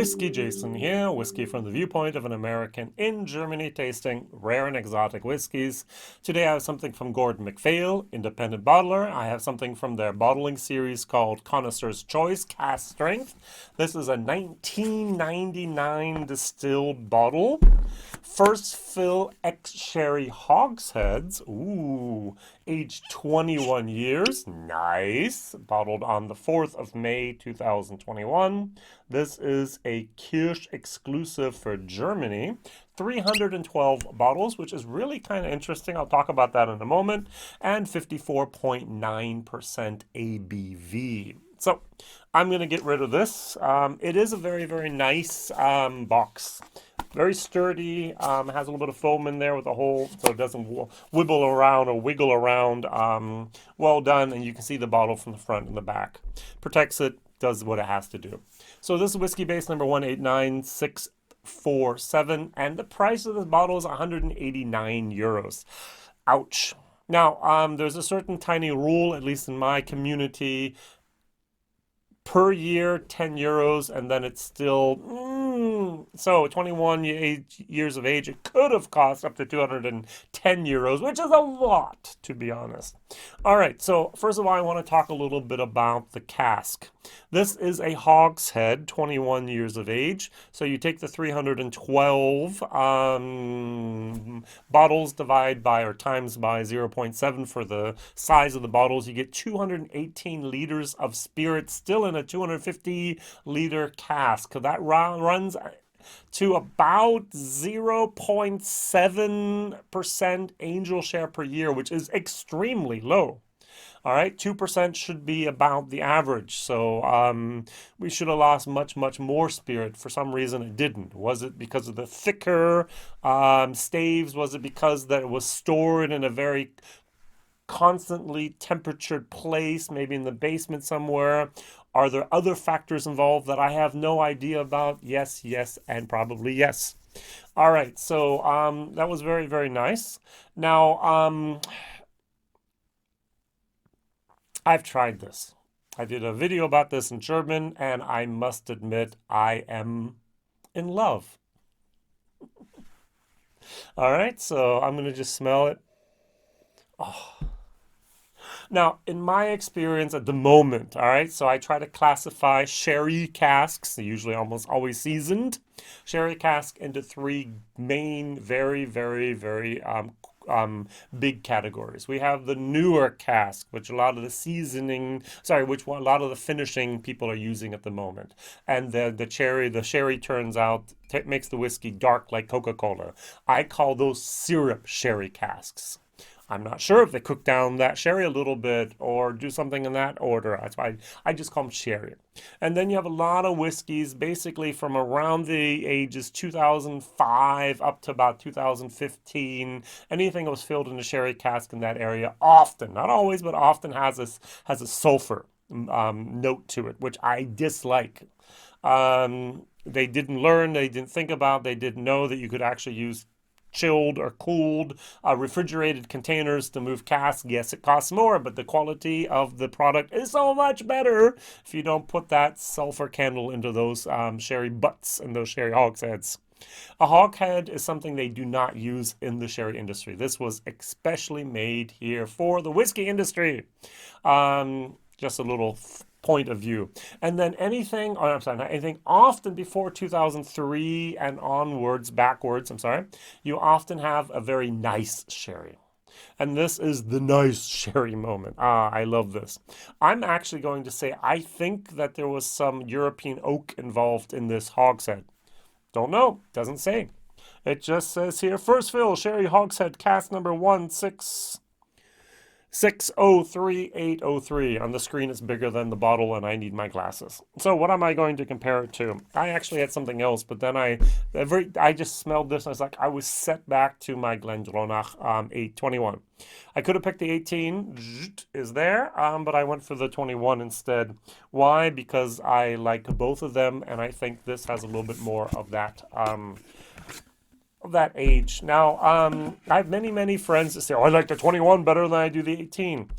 WhiskyJason here, whiskey from the viewpoint of an American in Germany tasting rare and exotic whiskeys. Today I have something from Gordon MacPhail, independent bottler. I have something from their bottling series called Connoisseur's Choice, Cask Strength. This is a 1999 distilled bottle. First fill ex-sherry hogsheads. Ooh, aged 21 years. Nice. Bottled on the 4th of May 2021. This is a Kirsch exclusive for Germany. 312 bottles, which is really kind of interesting. I'll talk about that in a moment. And 54.9% ABV. So I'm going to get rid of this. It is a very, very nice box. Very sturdy, has a little bit of foam in there with a hole so it doesn't wibble around or wiggle around. Well done, and you can see the bottle from the front and the back. Protects it, does what it has to do. So this is Whiskybase number 189647, and the price of this bottle is 189 euros. Ouch. Now, there's a certain tiny rule, at least in my community, per year, 10 euros, and then it's still, so 21 years of age, it could have cost up to 210 euros, which is a lot, to be honest. All right, so first of all, I want to talk a little bit about the cask. This is a hogshead, 21 years of age. So you take the 312 bottles, divide by or times by 0.7 for the size of the bottles. You get 218 liters of spirit still in a 250-liter cask. That runs to about 0.7% angel share per year, which is extremely low. All right, 2% should be about the average. So we should have lost much, much more spirit. For some reason, it didn't. Was it because of the thicker staves? Was it because that it was stored in a very constantly temperatured place, maybe in the basement somewhere? Are there other factors involved that I have no idea about? Yes, yes, and probably yes. All right, so that was very, very nice. Now, I've tried this. I did a video about this in German, and I must admit I am in love. All right, so I'm going to just smell it. Oh. Now, in my experience at the moment, all right, so I try to classify sherry casks, usually almost always seasoned, sherry cask into three main, very, very, very big categories. We have the newer cask, which a lot of the a lot of the finishing people are using at the moment. And the sherry turns out, makes the whiskey dark like Coca-Cola. I call those syrup sherry casks. I'm not sure if they cook down that sherry a little bit or do something in that order. That's why I just call them sherry. And then you have a lot of whiskeys basically from around the ages 2005 up to about 2015. Anything that was filled in a sherry cask in that area often, not always, but often has a sulfur note to it, which I dislike. They didn't learn, they didn't think about, they didn't know that you could actually use chilled or cooled refrigerated containers to move casks. Yes, it costs more, but the quality of the product is so much better if you don't put that sulfur candle into those sherry butts and those sherry hogsheads. A hogshead is something they do not use in the sherry industry. This was especially made here for the whiskey industry. Just a little point of view. And then anything often before 2003 and backwards, you often have a very nice sherry. And this is the nice sherry moment. I love this. I'm actually going to say I think that there was some European oak involved in this hogshead. Don't know. Doesn't say. It just says here, first fill, sherry hogshead, cask number 166033803. On the screen, it's bigger than the bottle, and I need my glasses. So what am I going to compare it to? I actually had something else, but then I just smelled this, and I was like, I was set back to my Glendronach 821. I could have picked the 18, is there, but I went for the 21 instead. Why? Because I like both of them, and I think this has a little bit more of that age. Now, I have many friends that say, oh, I like the 21 better than I do the 18.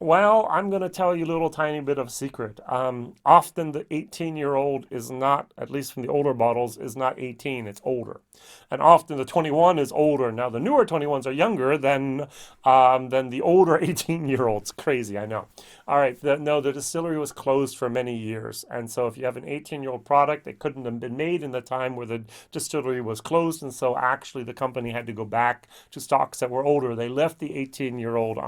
Well, I'm going to tell you a little tiny bit of a secret. Often the 18-year-old is not, at least from the older bottles, is not 18, it's older. And often the 21 is older. Now, the newer 21s are younger than the older 18-year-olds. Crazy, I know. All right, no, the distillery was closed for many years. And so if you have an 18-year-old product, it couldn't have been made in the time where the distillery was closed. And so actually the company had to go back to stocks that were older. They left the 18-year-old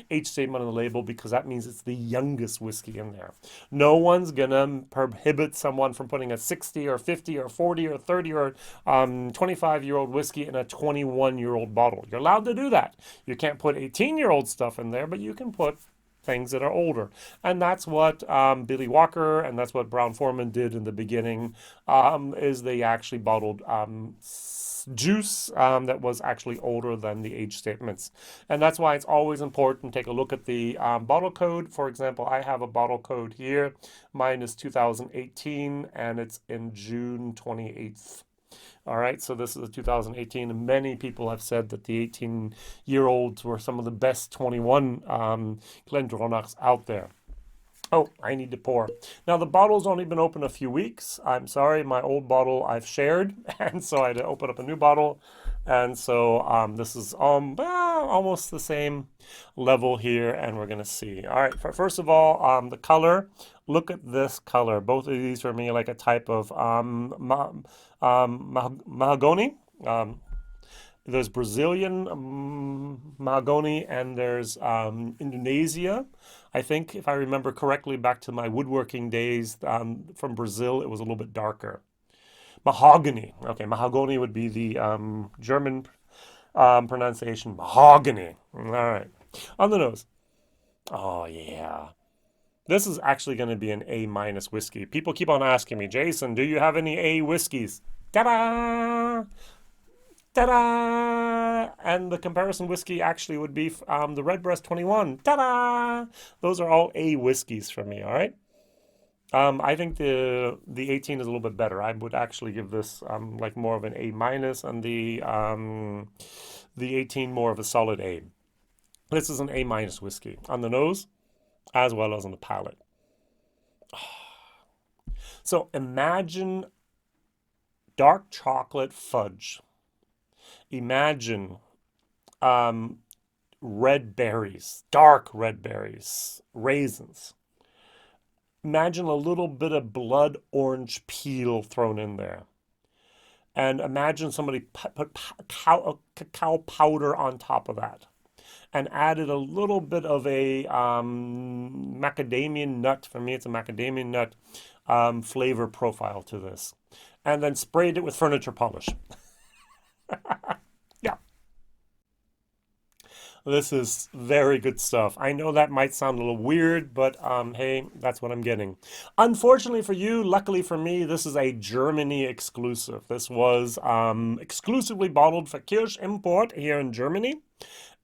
age statement on the label because that means it's the youngest whiskey in there. No one's gonna prohibit someone from putting a 60 or 50 or 40 or 30 or 25-year-old whiskey in a 21-year-old bottle. You're allowed to do that. You can't put 18-year-old stuff in there, but you can put things that are older. And that's what Billy Walker and that's what Brown-Forman did in the beginning, is they actually bottled juice that was actually older than the age statements. And that's why it's always important to take a look at the bottle code. For example, I have a bottle code here. Mine is 2018 and it's in June 28th. All right, so this is a 2018, and many people have said that the 18-year-olds were some of the best 21 Glendronachs out there. Oh, I need to pour. Now, the bottle's only been open a few weeks. I'm sorry, my old bottle I've shared, and so I had to open up a new bottle. And so this is almost the same level here, and we're going to see. All right, first of all, the color. Look at this color. Both of these are me like a type of mahogany. There's Brazilian mahogany and there's Indonesia. I think, if I remember correctly, back to my woodworking days from Brazil, it was a little bit darker. Mahogany. Okay, mahogany would be the German pronunciation. Mahogany. All right. On the nose. Oh, yeah. This is actually going to be an A minus whiskey. People keep on asking me, Jason, do you have any A whiskeys? Ta-da! Ta-da! And the comparison whiskey actually would be the Redbreast 21. Ta-da! Those are all A whiskeys for me, all right? I think the 18 is a little bit better. I would actually give this like more of an A minus and the 18 more of a solid A. This is an A minus whiskey on the nose as well as on the palate. So imagine dark chocolate fudge. Imagine red berries, dark red berries, raisins. Imagine a little bit of blood orange peel thrown in there. And imagine somebody put cacao powder on top of that and added a little bit of a macadamia nut. For me, it's a macadamia nut flavor profile to this. And then sprayed it with furniture polish. Yeah. This is very good stuff. I know that might sound a little weird, but hey, that's what I'm getting. Unfortunately for you, luckily for me, this is a Germany exclusive. This was exclusively bottled for Kirsch import here in Germany.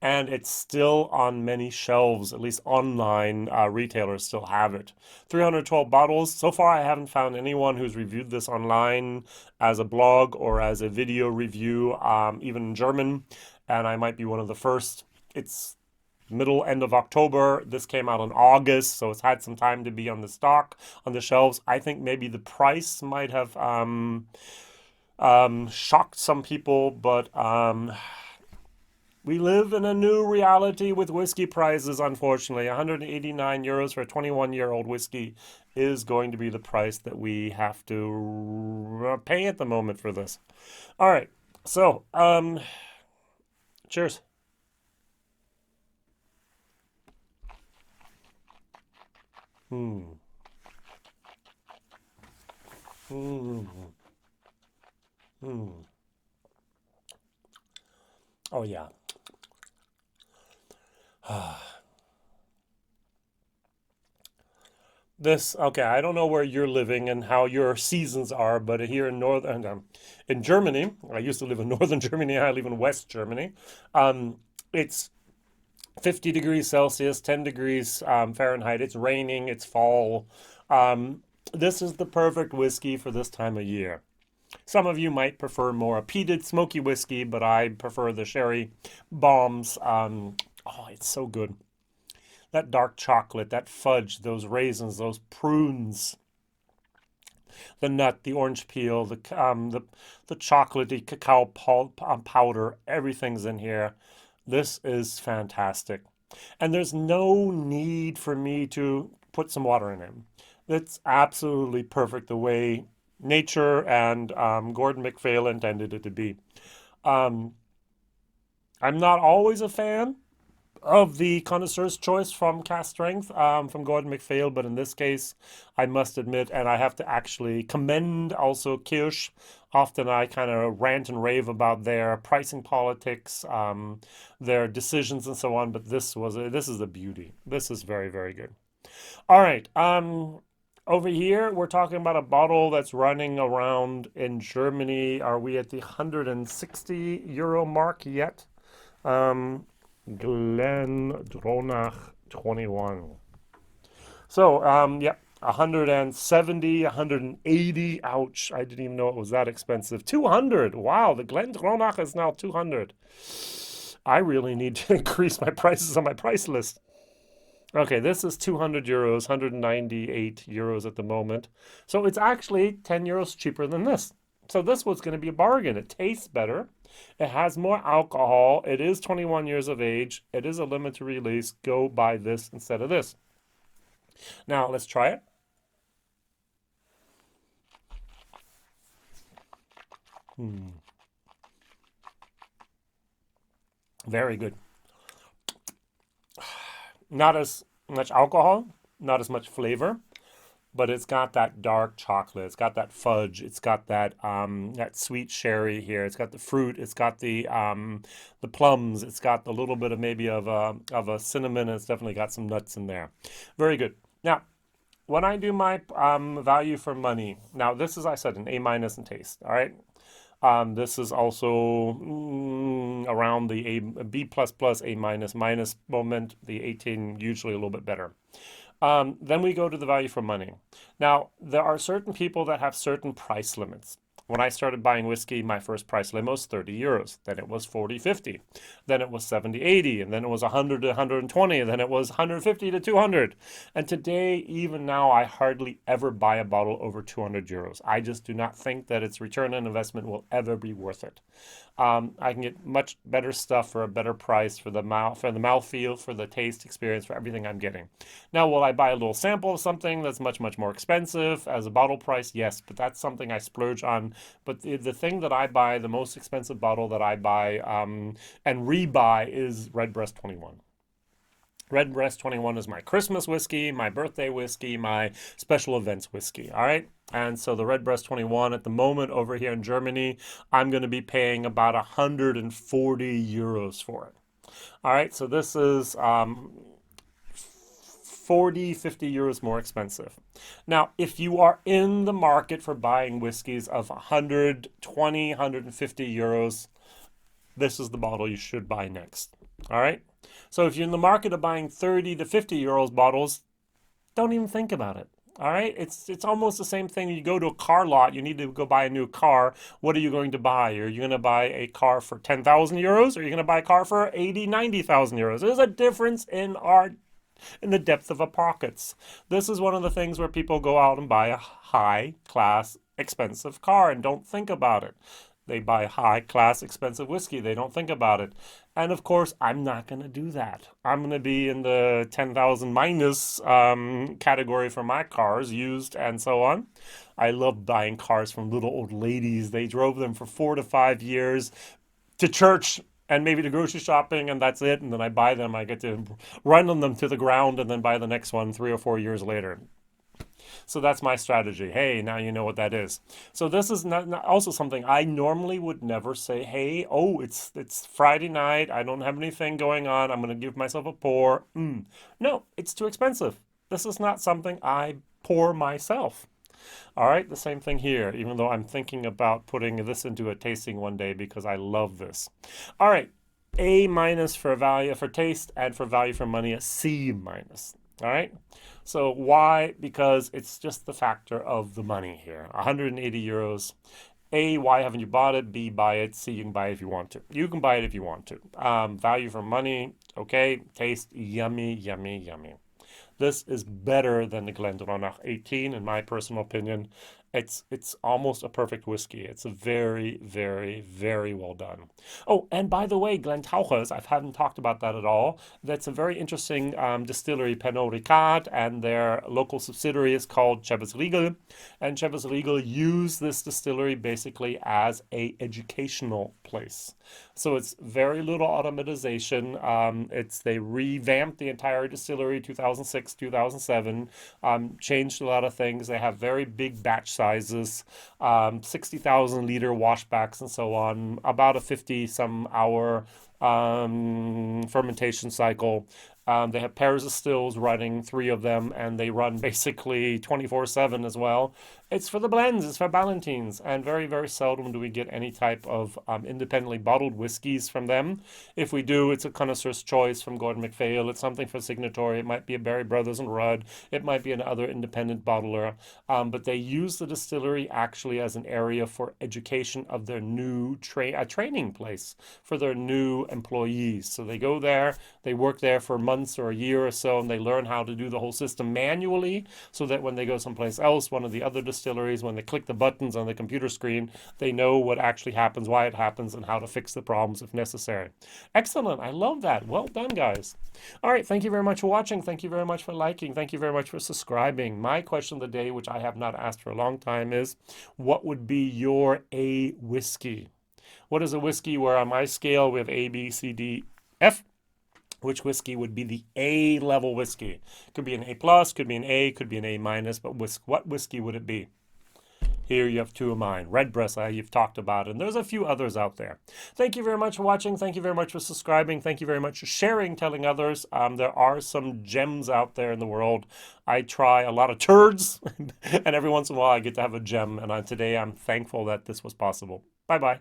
And it's still on many shelves, at least online retailers still have it. 312 bottles. So far, I haven't found anyone who's reviewed this online as a blog or as a video review, even in German. And I might be one of the first. It's end of October. This came out in August, so it's had some time to be on the stock, on the shelves. I think maybe the price might have shocked some people, but we live in a new reality with whiskey prices, unfortunately. 189 euros for a 21-year-old whiskey is going to be the price that we have to pay at the moment for this. All right, so cheers. Hmm. Hmm. Hmm. Oh, yeah. This, okay, I don't know where you're living and how your seasons are, but here in in Germany, I used to live in northern Germany, I live in West Germany. It's 50 degrees Celsius, 10 degrees Fahrenheit. It's raining, it's fall. This is the perfect whiskey for this time of year. Some of you might prefer more a peated, smoky whiskey, but I prefer the sherry bombs. Oh, it's so good. that dark chocolate, that fudge, those raisins, those prunes, the nut, the orange peel, the chocolatey cacao powder, everything's in here. This is fantastic. And there's no need for me to put some water in it. It's absolutely perfect the way nature and Gordon MacPhail intended it to be. Um, I'm not always a fan of the connoisseur's choice from Cask Strength from Gordon MacPhail, but in this case, I must admit, and I have to actually commend also Kirsch. Often I kind of rant and rave about their pricing politics, their decisions, and so on. But this is a beauty. This is very, very good. All right. Over here, we're talking about a bottle that's running around in Germany. Are we at the 160 euro mark yet? Glendronach 21. So, yeah, 170, 180. Ouch, I didn't even know it was that expensive. 200. Wow, the Glendronach is now 200. I really need to increase my prices on my price list. Okay, this is 200 euros, 198 euros at the moment. So it's actually 10 euros cheaper than this. So this was going to be a bargain. It tastes better. It has more alcohol. It is 21 years of age. It is a limited release. Go buy this instead of this. Now, let's try it. Very good. Not as much alcohol, not as much flavor, but it's got that dark chocolate. It's got that fudge. It's got that that sweet sherry here. It's got the fruit. It's got the plums. It's got a little bit of maybe of a cinnamon. And it's definitely got some nuts in there. Very good. Now, when I do my value for money, now this is, I said, an A- in taste. All right. This is also around the B++, A-, minus moment, the 18 usually a little bit better. Then we go to the value for money. Now, there are certain people that have certain price limits. When I started buying whiskey, my first price limit was 30 euros. Then it was 40, 50. Then it was 70, 80. And then it was 100 to 120. And then it was 150 to 200. And today, even now, I hardly ever buy a bottle over 200 euros. I just do not think that its return on investment will ever be worth it. I can get much better stuff for a better price for the mouthfeel, for the taste experience, for everything I'm getting. Now, will I buy a little sample of something that's much, much more expensive as a bottle price? Yes, but that's something I splurge on. But the thing that I buy, the most expensive bottle that I buy and rebuy is Redbreast 21. Redbreast 21 is my Christmas whiskey, my birthday whiskey, my special events whiskey, all right? And so the Redbreast 21 at the moment over here in Germany, I'm going to be paying about 140 euros for it. All right, so this is 40, 50 euros more expensive. Now, if you are in the market for buying whiskeys of 120, 150 euros, this is the bottle you should buy next, all right? So if you're in the market of buying 30 to 50 euros bottles, don't even think about it. All right, it's almost the same thing. You go to a car lot, you need to go buy a new car. What are you going to buy? Are you going to buy a car for 10,000 euros? Or are you going to buy a car for 80, 90,000 euros? There's a difference in the depth of our pockets. This is one of the things where people go out and buy a high class, expensive car and don't think about it. They buy high class, expensive whiskey. They don't think about it. And of course, I'm not going to do that. I'm going to be in the 10,000 minus category for my cars, used and so on. I love buying cars from little old ladies. They drove them for 4 to 5 years to church and maybe to grocery shopping, and that's it. And then I buy them. I get to run them to the ground and then buy the next one 3 or 4 years later. So that's my strategy. Hey, now you know what that is. So this is not also something I normally would never say, hey, oh, it's Friday night. I don't have anything going on. I'm going to give myself a pour. No, it's too expensive. This is not something I pour myself. All right, the same thing here, even though I'm thinking about putting this into a tasting one day because I love this. All right, A- for value for taste and for value for money, a C-. All right. So why? Because it's just the factor of the money here. 180 euros. A, why haven't you bought it? B, buy it. C, you can buy it if you want to. You can buy it if you want to. Value for money, okay. Taste, yummy, yummy, yummy. This is better than the Glendronach 18, in my personal opinion. It's almost a perfect whiskey. It's a very, very, very well done. Oh, and by the way, Glentauchers, I haven't talked about that at all. That's a very interesting distillery, Pernod Ricard, and their local subsidiary is called Chivas Regal. And Chivas Regal use this distillery basically as a educational place. So it's very little automatization. They revamped the entire distillery 2006, 2007, changed a lot of things. They have very big batch sizes, 60,000 liter washbacks and so on, about a 50 some hour fermentation cycle. They have pairs of stills running, 3 of them, and they run basically 24/7 as well. It's for the blends, it's for Ballantines, and very, very seldom do we get any type of independently bottled whiskeys from them. If we do, it's a connoisseur's choice from Gordon MacPhail. It's something for Signatory. It might be a Berry Brothers and Rudd. It might be another independent bottler. But they use the distillery actually as an area for education of their new training place for their new employees. So they go there, they work there for months or a year or so, and they learn how to do the whole system manually so that when they go someplace else, one of the other distilleries, when they click the buttons on the computer screen, they know what actually happens, why it happens, and how to fix the problems if necessary. Excellent. I love that. Well done, guys. All right. Thank you very much for watching. Thank you very much for liking. Thank you very much for subscribing. My question of the day, which I have not asked for a long time, is what would be your A whiskey? What is a whiskey where on my scale we have A, B, C, D, F? Which whiskey would be the A level whiskey? Could be an A plus, could be an A, could be an A minus, but what whiskey would it be? Here you have 2 of mine. Redbreast, you've talked about, and there's a few others out there. Thank you very much for watching. Thank you very much for subscribing. Thank you very much for sharing, telling others. There are some gems out there in the world. I try a lot of turds, and every once in a while I get to have a gem, and today I'm thankful that this was possible. Bye-bye.